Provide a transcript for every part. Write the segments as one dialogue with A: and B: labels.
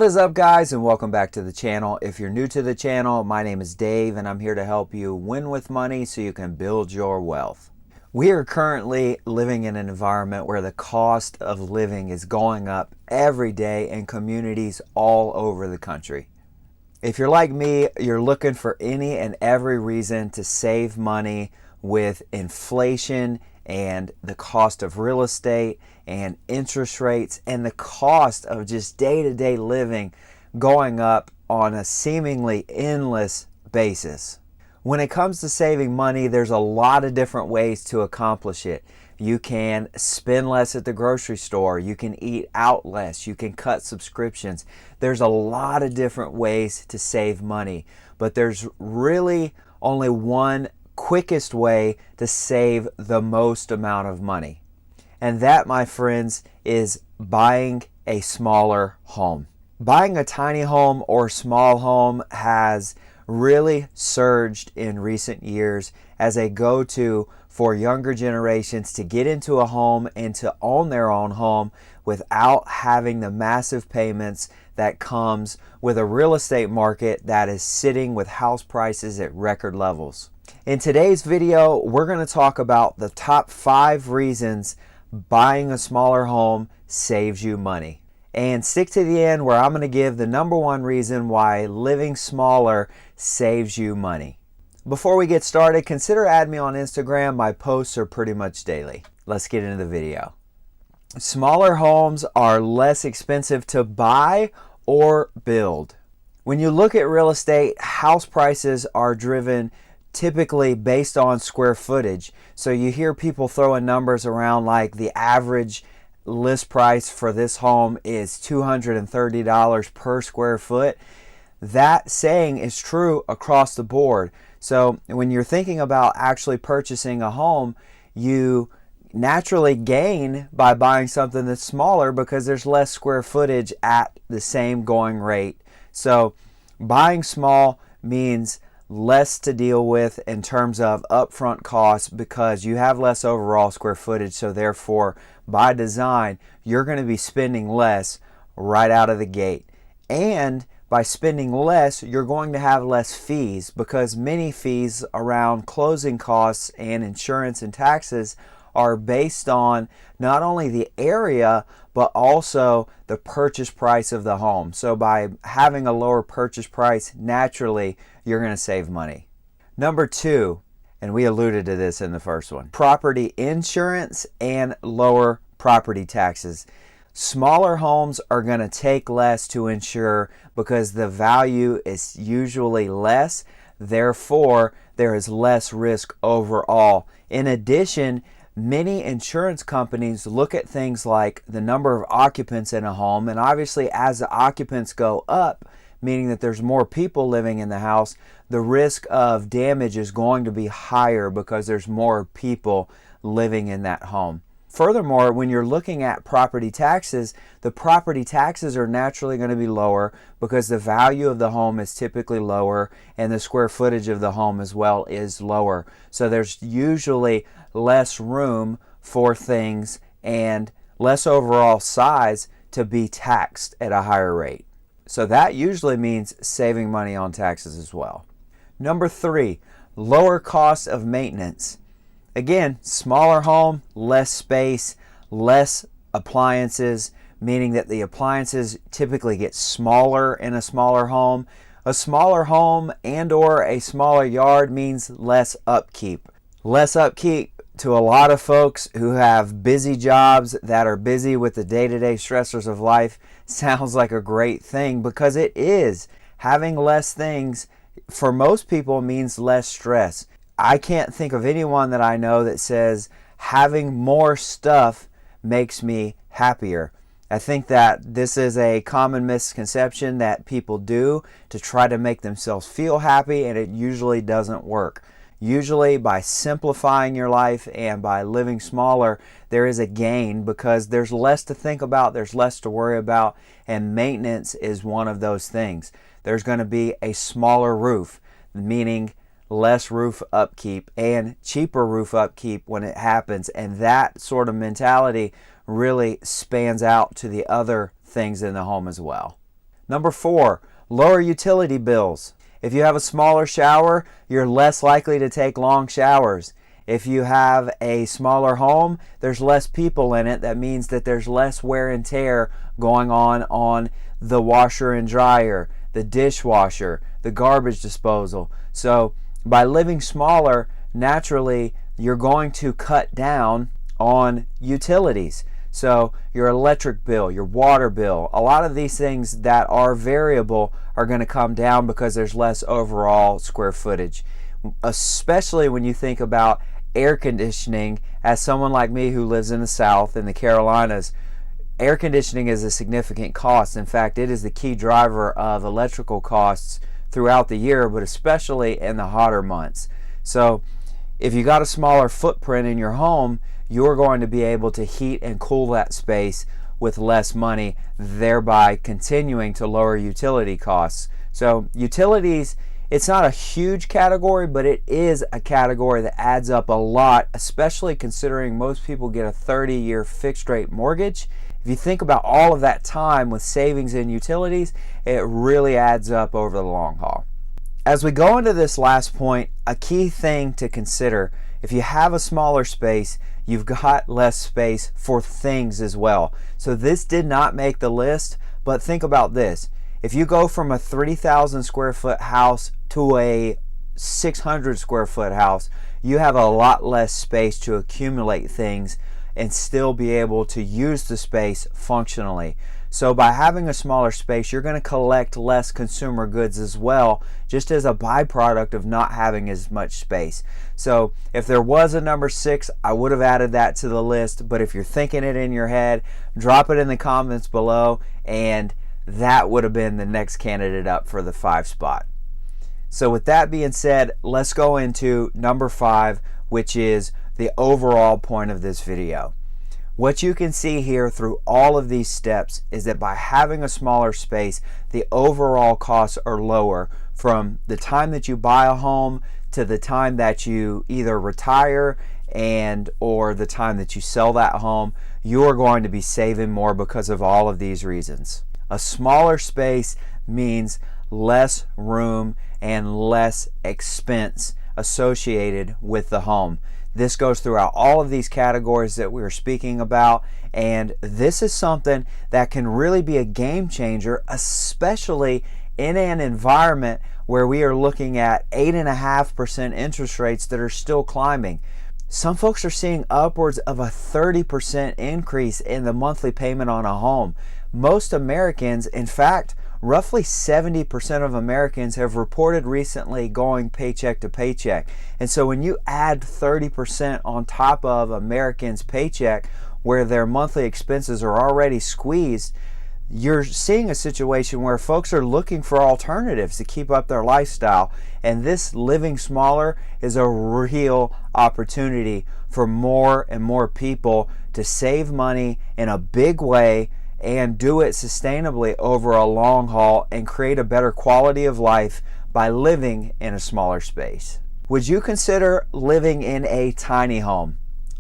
A: is up, guys, and welcome back to the channel. If you're new to the channel, my name is Dave and I'm here to help you win with money so you can build your wealth. We are currently living in an environment where the cost of living is going up every day in communities all over the country. If you're like me, you're looking for any and every reason to save money with inflation and the cost of real estate and interest rates and the cost of just day-to-day living going up on a seemingly endless basis. When it comes to saving money, there's a lot of different ways to accomplish it. You can spend less at the grocery store, you can eat out less, you can cut subscriptions. There's a lot of different ways to save money, but there's really only one quickest way to save the most amount of money. And that, my friends, is buying a smaller home. Buying a tiny home or small home has really surged in recent years as a go-to for younger generations to get into a home and to own their own home without having the massive payments that comes with a real estate market that is sitting with house prices at record levels. In today's video, we're going to talk about the top 5 reasons buying a smaller home saves you money. And stick to the end where I'm going to give the number 1 reason why living smaller saves you money. Before we get started, consider adding me on Instagram. My posts are pretty much daily. Let's get into the video. Smaller homes are less expensive to buy or build. When you look at real estate, house prices are driven typically based on square footage. So you hear people throwing numbers around like the average list price for this home is $230 per square foot. That saying is true across the board. So when you're thinking about actually purchasing a home, you naturally gain by buying something that's smaller because there's less square footage at the same going rate. So buying small means less to deal with in terms of upfront costs because you have less overall square footage. So therefore, by design, you're going to be spending less right out of the gate. And by spending less, you're going to have less fees because many fees around closing costs and insurance and taxes are based on not only the area, but also the purchase price of the home. So by having a lower purchase price, naturally, you're going to save money. Number 2, and we alluded to this in the first one, property insurance and lower property taxes. Smaller homes are going to take less to insure because the value is usually less. Therefore, there is less risk overall. In addition, many insurance companies look at things like the number of occupants in a home, and obviously as the occupants go up, meaning that there's more people living in the house, the risk of damage is going to be higher because there's more people living in that home. Furthermore, when you're looking at property taxes, the property taxes are naturally going to be lower because the value of the home is typically lower and the square footage of the home as well is lower. So there's usually less room for things and less overall size to be taxed at a higher rate. So that usually means saving money on taxes as well. Number 3, lower cost of maintenance. Again, smaller home, less space, less appliances, meaning that the appliances typically get smaller in a smaller home. A smaller home and or a smaller yard means less upkeep. Less upkeep to a lot of folks who have busy jobs that are busy with the day-to-day stressors of life sounds like a great thing because it is. Having less things for most people means less stress. I can't think of anyone that I know that says having more stuff makes me happier. I think that this is a common misconception that people do to try to make themselves feel happy, and it usually doesn't work. Usually by simplifying your life and by living smaller, there is a gain because there's less to think about, there's less to worry about, and maintenance is one of those things. There's going to be a smaller roof, meaning less roof upkeep and cheaper roof upkeep when it happens, and that sort of mentality really spans out to the other things in the home as well. Number 4, lower utility bills. If you have a smaller shower, you're less likely to take long showers. If you have a smaller home, there's less people in it. That means that there's less wear and tear going on the washer and dryer, the dishwasher, the garbage disposal. So by living smaller, naturally, you're going to cut down on utilities. So your electric bill, your water bill, a lot of these things that are variable are going to come down because there's less overall square footage. Especially when you think about air conditioning. As someone like me who lives in the South, in the Carolinas, air conditioning is a significant cost. In fact, it is the key driver of electrical costs throughout the year, but especially in the hotter months. So if you got a smaller footprint in your home, you're going to be able to heat and cool that space with less money, thereby continuing to lower utility costs. So utilities, it's not a huge category, but it is a category that adds up a lot, especially considering most people get a 30-year fixed rate mortgage. If you think about all of that time with savings in utilities, it really adds up over the long haul. As we go into this last point, a key thing to consider: if you have a smaller space, you've got less space for things as well. So this did not make the list, but think about this. If you go from a 3,000 square foot house to a 600 square foot house, you have a lot less space to accumulate things and still be able to use the space functionally. So by having a smaller space, you're going to collect less consumer goods as well, just as a byproduct of not having as much space. So if there was a number 6, I would have added that to the list, but if you're thinking it in your head, drop it in the comments below, and that would have been the next candidate up for the 5 spot. So with that being said, let's go into number 5, which is the overall point of this video. What you can see here through all of these steps is that by having a smaller space, the overall costs are lower from the time that you buy a home to the time that you either retire or the time that you sell that home. You are going to be saving more because of all of these reasons. A smaller space means less room and less expense associated with the home. This goes throughout all of these categories that we were speaking about, and this is something that can really be a game changer, especially in an environment where we are looking at 8.5% interest rates that are still climbing. Some folks are seeing upwards of a 30% increase in the monthly payment on a home. Most Americans, in fact, roughly 70% of Americans have reported recently going paycheck to paycheck. And so when you add 30% on top of Americans' paycheck, where their monthly expenses are already squeezed, you're seeing a situation where folks are looking for alternatives to keep up their lifestyle. And this living smaller is a real opportunity for more and more people to save money in a big way and do it sustainably over a long haul and create a better quality of life by living in a smaller space. Would you consider living in a tiny home?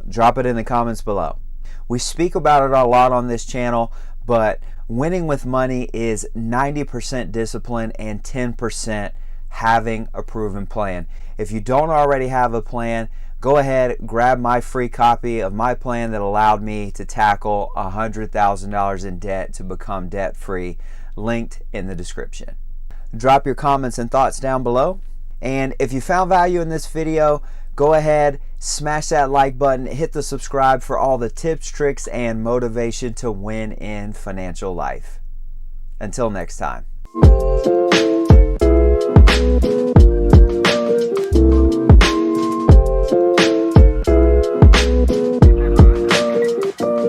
A: Drop it in the comments below. We speak about it a lot on this channel, but winning with money is 90% discipline and 10% having a proven plan. If you don't already have a plan, go ahead, grab my free copy of my plan that allowed me to tackle $100,000 in debt to become debt-free, linked in the description. Drop your comments and thoughts down below. And if you found value in this video, go ahead, smash that like button, hit the subscribe for all the tips, tricks, and motivation to win in financial life. Until next time.